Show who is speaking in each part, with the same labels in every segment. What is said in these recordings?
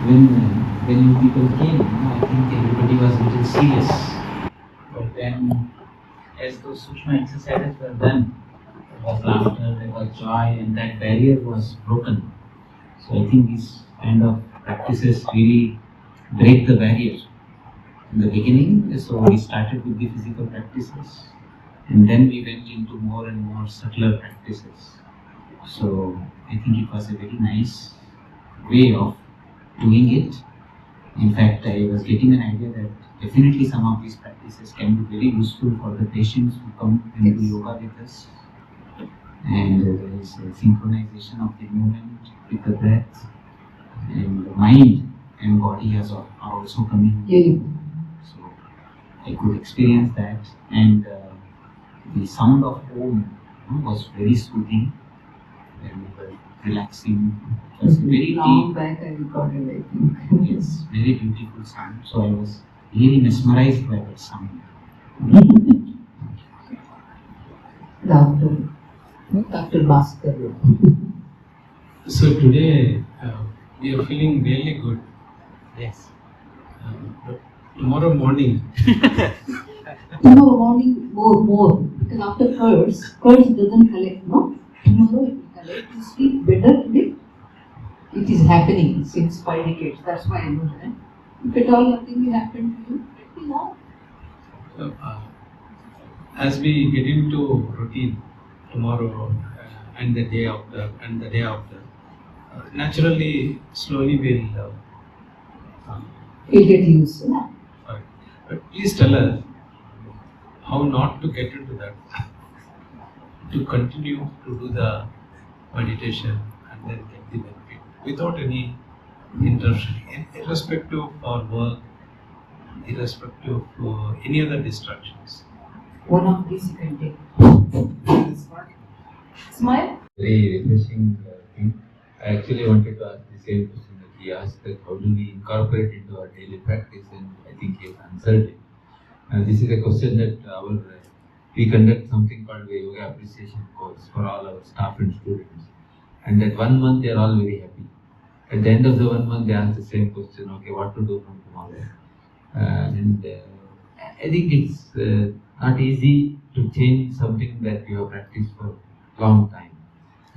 Speaker 1: when you people came, I think everybody was a little serious. But then, as those Sookshma exercises were done, there was laughter, there was joy, and that barrier was broken. So I think these kind of practices really break the barrier. In the beginning, so we started with the physical practices, and then we went into more and more subtler practices. So I think it was a very nice way of doing it. In fact, I was getting an idea that definitely some of these practices can be very useful for the patients who come into yoga with us. And there is a synchronization of the movement with the breath, and the mind and body are also coming. So I could experience that, and the sound of Om was very soothing and relaxing. It was very
Speaker 2: long
Speaker 1: deep.
Speaker 2: Back I recorded, I think.
Speaker 1: Yes, very beautiful sound. So I was really mesmerized by that sound.
Speaker 2: Dr. Bhaskar Rao.
Speaker 3: So today we are feeling really good.
Speaker 1: Yes.
Speaker 3: But tomorrow morning,
Speaker 2: Tomorrow morning more because after curse doesn't collect, no? Tomorrow it will collect. You sleep better today. It is happening since 5 decades. That's why I know that. If at all nothing will happen to you, let me know.
Speaker 3: as we get into routine tomorrow and the day after, naturally, slowly we'll.
Speaker 2: You'll get used. Yeah.
Speaker 3: But please tell us how not to get into that, to continue to do the meditation and then get the benefit without any interruption, irrespective of our work, irrespective of any other distractions.
Speaker 2: One of these you can take. Smile.
Speaker 4: Very refreshing thing. I actually wanted to ask the same question that he asked, that how do we incorporate into our daily practice, and I think he has answered it. This is a question that we conduct something called a yoga appreciation course for all our staff and students, and that 1 month they are all very happy. At the end of the 1 month they ask the same question, okay, what to do from tomorrow? I think it's not easy to change something that you have practiced for a long time.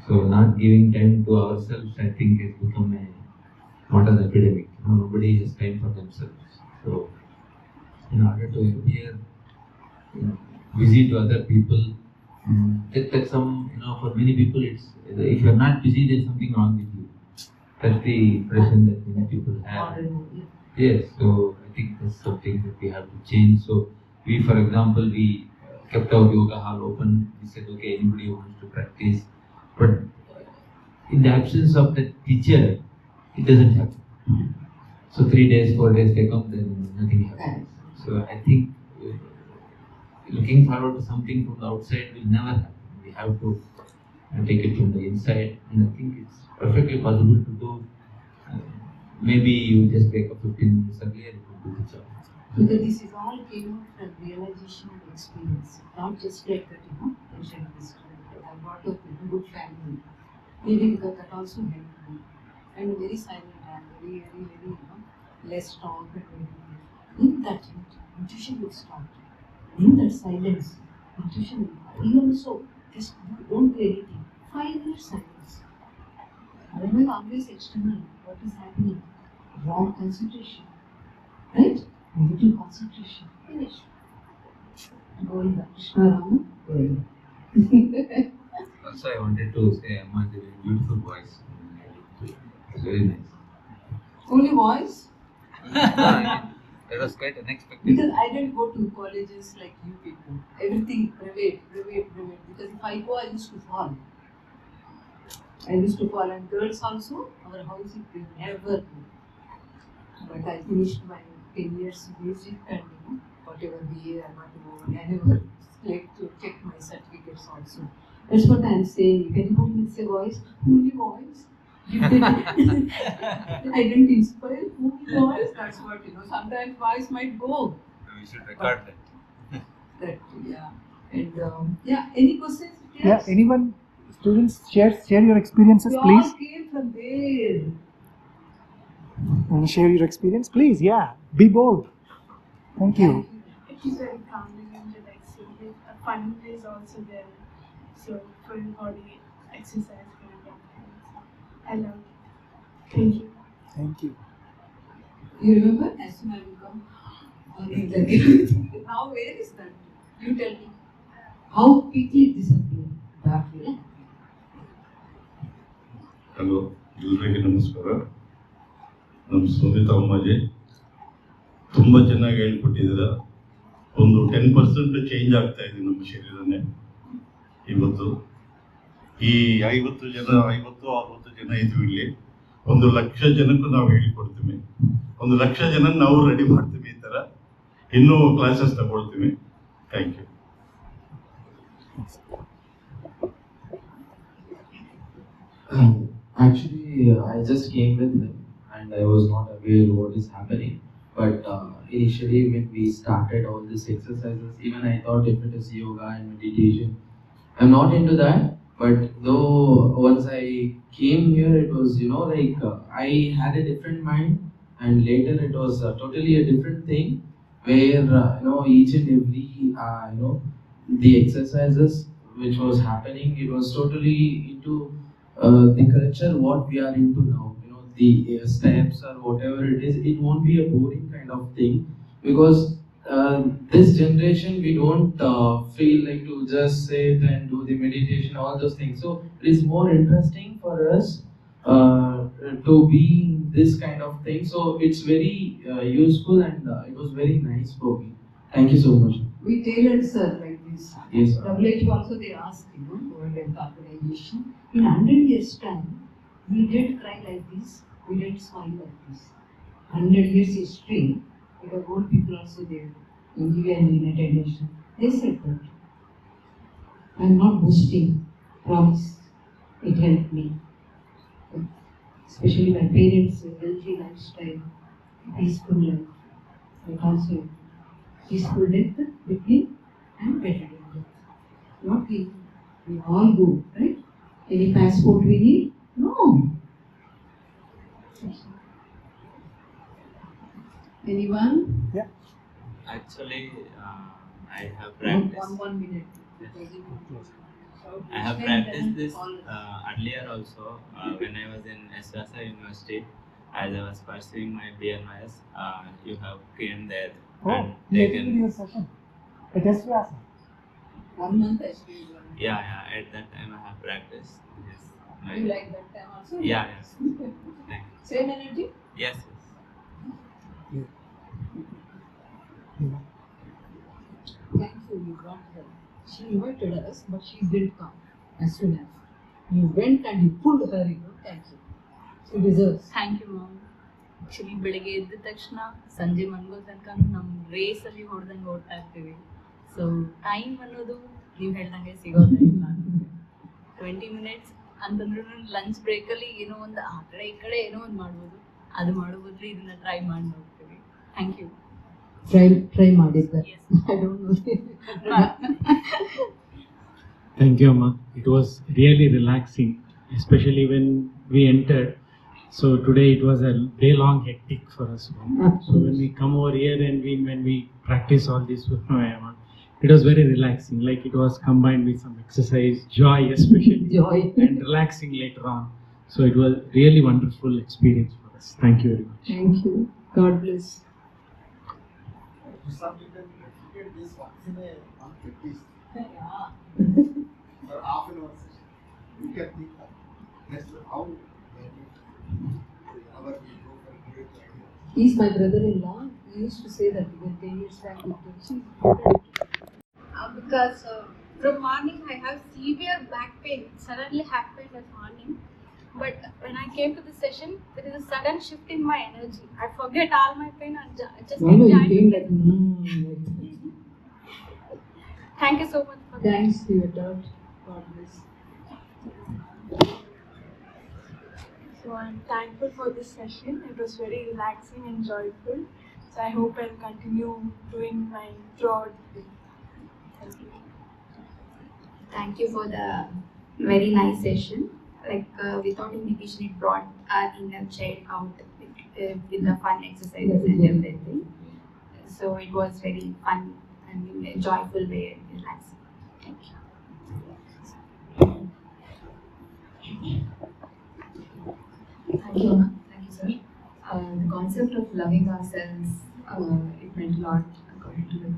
Speaker 4: So not giving time to ourselves, I think, has become a modern epidemic. Nobody has time for themselves. So in order to appear busy to other people, that some, for many people, it's, if you're not busy, there's something wrong with you. That's the impression that many people have. Yes, so I think that's something that we have to change. So we, for example, we kept our yoga hall open. We said, okay, anybody who wants to practice. But in the absence of the teacher, it doesn't happen. So 3 days, 4 days they come, then nothing happens. So I think looking forward to something from the outside will never happen. We have to take it from the inside, and I think it's perfectly possible to do. Maybe you just wake up 15 minutes earlier and do the job.
Speaker 2: Because this is all came out from realization and experience, not just like that, tension history. I brought up in a good family. Maybe that also helped me. And very silent, and very, less talk. In that intuition will start. In that silence, intuition will. Even so, just don't do anything. 5 minutes silence. Otherwise, always external. What is happening? Wrong concentration. Right? Negative concentration. Finish. Govinda. Shivarama Varambally.
Speaker 4: Also, I wanted to say Amma has a very beautiful voice. It's very nice.
Speaker 2: Only voice?
Speaker 4: That was quite unexpected.
Speaker 2: Because I didn't go to colleges like you people. Everything private. Because if I go, I used to fall. And girls also, our house is never go. But I finished my 10 years music and whatever BA I got to, I never like to check my certificates also. That's what I am saying. If anybody needs a voice, only voice. I didn't inspire only voice. That's what, sometimes voice might go.
Speaker 4: We should record that.
Speaker 2: Yeah. And any questions?
Speaker 5: Yes? Yeah, anyone, students, share your experiences,
Speaker 2: we
Speaker 5: please.
Speaker 2: all came from there.
Speaker 5: and share your experience? Please, yeah, be bold. Thank you.
Speaker 6: It is very calming and relaxing. Fun is also there. So full body exercise kind of thing. I love it. Thank you.
Speaker 5: Thank you.
Speaker 2: You remember as soon as you come? Now where is that? You tell me. How quickly it disappeared? That way.
Speaker 7: Hello, ಎಲ್ಲರಿಗೆ ನಮಸ್ಕಾರ. ನಮ್ಮ ಸುನೀತಾ ಅಮ್ಮಾಜಿ ತುಂಬ ಚೆನ್ನಾಗಿ ಹೇಳ್ಕೊಟ್ಟಿದ್ದೀರ. ಒಂದು 10% change ಆಗ್ತಾ ಇದೆ ನಮ್ಮ ಶರೀರನೇ ಇವತ್ತು. ಈ 50 ಜನ 60 ಜನ ಇದ್ವಿ ಇಲ್ಲಿ. 1,00,000 ಜನಕ್ಕೂ ನಾವು ಹೇಳಿಕೊಡ್ತೀವಿ. 1,00,000 ಜನ ನಾವು ರೆಡಿ ಮಾಡ್ತೀವಿ. ಈ ಥರ ಇನ್ನೂ ಕ್ಲಾಸಸ್ ತಗೊಳ್ತೀವಿ. Thank you.
Speaker 4: Actually, I just came with him and I was not aware what is happening. But initially, when we started all these exercises, even I thought if it is yoga and meditation, I'm not into that. But though once I came here, it was I had a different mind, and later it was totally a different thing. Where each and every the exercises which was happening, it was totally into the culture what we are into now. The steps or whatever it is, it won't be a boring kind of thing, because this generation we don't feel like to just sit and do the meditation, all those things. So it is more interesting for us to be in this kind of thing. So it's very useful, and it was very nice for me. Thank you so much.
Speaker 2: We tailored, sir, like this.
Speaker 4: Yes, sir.
Speaker 2: WHO also they asked, World Health Organization, in 100 years' time, we did cry like this, we did smile like this. 100 years history, because old people also there, in UN, United Nations, they said that. I'm not boasting, promise, it helped me. Especially my parents, healthy lifestyle, peaceful life, but also peaceful death between and better death. Not we all go, right? Any passport we need? No. Anyone?
Speaker 5: Yeah.
Speaker 8: Actually, I have practiced.
Speaker 2: One minute.
Speaker 8: I have practiced this earlier also when I was in Eswasa University. As I was pursuing my BMIS, you have came there and
Speaker 5: you
Speaker 8: taken.
Speaker 5: attended your session. It is Vyasa.
Speaker 2: 1 month actually.
Speaker 8: Yeah. At that time, I have practiced. Yes.
Speaker 2: You like that time also?
Speaker 8: Yeah. Yes. Thank you.
Speaker 2: Same energy?
Speaker 8: Yes.
Speaker 2: Thankful you brought her. She invited us, but she didn't come as soon as. You went and you pulled her, Thank you. She deserves.
Speaker 9: Thank you ma'am. Actually ಬೆಳಗ್ಗೆ ಎದ್ದ ತಕ್ಷಣ ಸಂಜೆ ಮನ್ಗೋ ತನಕ ನಮ್ಮ ರೇಸಲ್ಲಿ ಹೊಡೆದಂಗೆ ಓಡ್ತಾ ಇರ್ತೀವಿ. So time ಅನ್ನೋದು ನೀವು ಹೇಳ್ದಂಗೆ ಸಿಗೋದೇ ಇಲ್ಲ. 20 minutes ಅಂತಂದ್ರೂ ಲಂಚ್ ಬ್ರೇಕಲ್ಲಿ ಏನೋ ಒಂದು ಆ ಕಡೆ ಈ ಕಡೆ ಏನೋ ಒಂದು ಮಾಡ್ಬೋದು. ಅದು ಮಾಡೋ ಬದಲು ಇದನ್ನ ಟ್ರೈ ಮಾಡಿ ನೋಡ್ತೀವಿ. Thank you.
Speaker 2: Try ಮಾಡಿದ್ದೆ. I don't know.
Speaker 10: Thank you, Amma. It was really relaxing, especially when we entered. So today it was a day-long hectic for us. So when we come over here and when we practice all this with Amma, it was very relaxing. Like it was combined with some exercise, joy especially,
Speaker 2: Joy.
Speaker 10: and relaxing later on. So it was really wonderful experience for us. Thank you very much.
Speaker 2: Thank you. God bless.
Speaker 11: Some people get this once in a month at least.
Speaker 2: Yeah.
Speaker 11: For half an hour session. You can think that's how whenever we go for a great idea.
Speaker 2: He's my brother-in-law. He used to say that even 10 years back we teach.
Speaker 6: Because from morning I have severe back pain. It suddenly happened this morning. But when I came to the session, there is a sudden shift in my energy. I forget all my pain and just
Speaker 2: I know you
Speaker 6: enjoy
Speaker 2: came
Speaker 6: it.
Speaker 2: like,
Speaker 6: Thank you so much for that.
Speaker 2: Thanks to your dad. God bless.
Speaker 6: So I'm thankful for this session. It was very relaxing and joyful. So I hope I'll continue doing my throughout the day. Thank you.
Speaker 12: Thank you for the very nice session. Like without inhibition, it brought our inner child out. with the fun exercises and everything. So it was very fun and in a joyful way and relaxing. Thank you.
Speaker 13: Thank you, Amma. Thank you, sir. The concept of loving ourselves, it meant a lot according to me.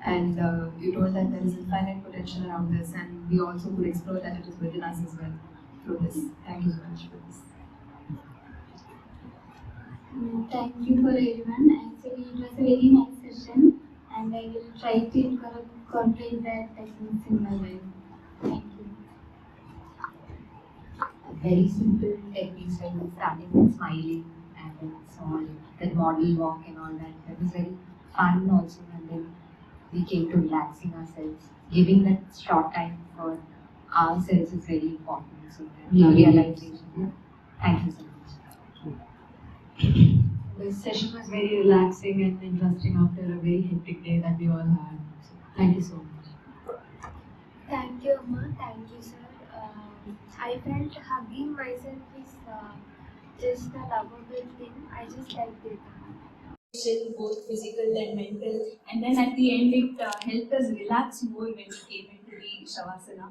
Speaker 13: And you told that there is infinite potential around us, and we also could explore that it is within us as well through this. Thank you so much for this.
Speaker 6: Thank you for everyone. Actually, it was a very nice session, and I will try to incorporate that techniques in my life. Thank you.
Speaker 13: Very simple techniques like starting with smiling and then small, that model walk and all that. That was very fun also, and then we came to relaxing ourselves. Giving that short time for ourselves is very important. So that realization. Thank you so much.
Speaker 9: The session was very relaxing and interesting after a very hectic day that we all had. So, thank you so much.
Speaker 6: Thank you, Amma. Thank you, sir. I felt hugging myself is just a lovable thing. I just liked it.
Speaker 14: Both physical and mental, and then at the end it helped us relax more when we came into the Shavasana.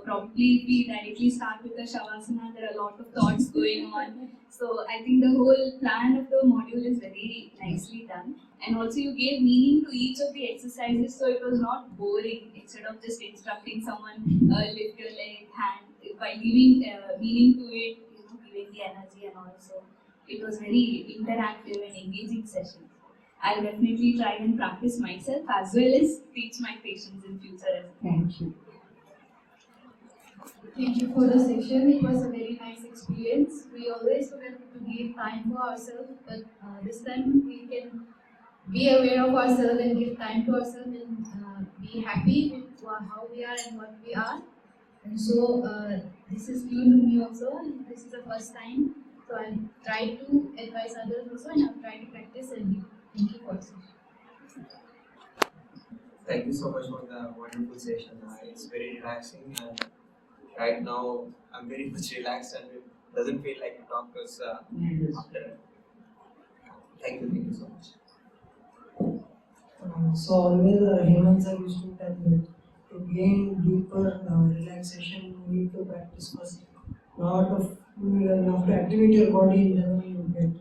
Speaker 14: Probably if we directly start with the Shavasana, there are a lot of thoughts going on. So I think the whole plan of the module is very nicely done, and also you gave meaning to each of the exercises, so it was not boring. Instead of just instructing someone lift your leg, hand, by giving meaning to it, giving the energy, and also it was very interactive and engaging session. I'll definitely try and practice myself as well as teach my patients in future as well.
Speaker 13: Thank you.
Speaker 15: Thank you for the session. It was a very nice experience. We always forget to give time for ourselves, but this time we can be aware of ourselves and give time to ourselves and be happy with how we are and what we are. And so this is new to me also, and this is the first time. So I'll try to advise others also, and I'll try to practice and thank you for the session.
Speaker 16: Thank you so much for the wonderful session. It's very relaxing, and right now I'm very much relaxed, and it doesn't feel like a talk because after. Thank you so much.
Speaker 17: So always Hemant sir used to tell me to gain deeper relaxation, you need to practice first. You have to activate your body, and then you get.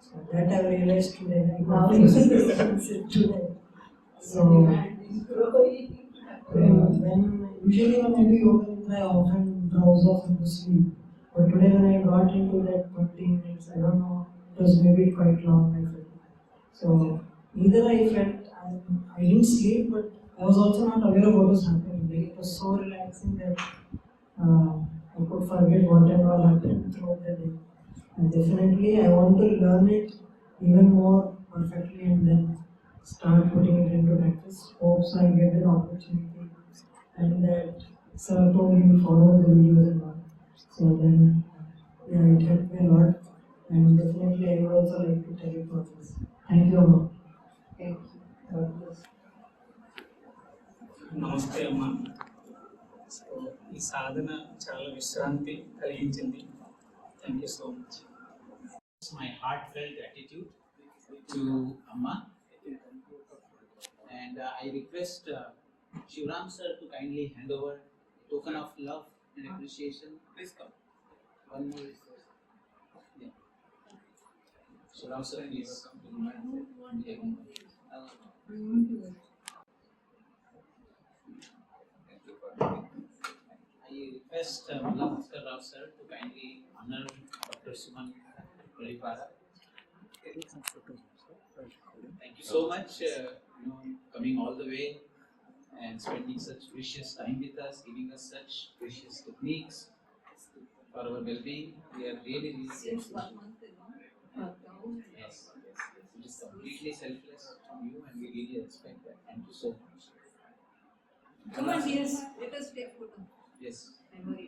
Speaker 17: So that I realized today. I got today. So usually when I do yoga, I often drowse off into sleep. But today when I got into that 20 minutes, I don't know, it was maybe quite long. I felt. So either I felt I didn't sleep, but I was also not aware of what was happening. Like it was so relaxing that I could forget whatever happened throughout the day. And definitely I want to learn it even more perfectly and then start putting it into practice. Hopes I get an opportunity and that sir told me to follow the videos and all. So then it helped me a lot, and definitely I would also like to tell you for this. Thank you, Amma.
Speaker 13: Thank you.
Speaker 17: God bless.
Speaker 18: నమస్తే అమ్మ. So ఈ సాధన చాలా విశ్రాంతి కలిగించింది. Thank you so much.
Speaker 1: My heartfelt gratitude to Amma, and I request Shivaram sir to kindly hand over a token of love and appreciation. Please come. One more request. Yeah. Shivaram sir, please come to the mic. I request Malla Bhaskar Rao sir to kindly honor Dr.Suman Kollipara. Thank you so much, coming all the way and spending such precious time with us, giving us such precious techniques for our well-being. We are really grateful. Yes, it is completely selfless from you, and we really respect that. Thank you so much.
Speaker 15: Come on, yes, let us take photo.
Speaker 1: Yes.
Speaker 15: Memory.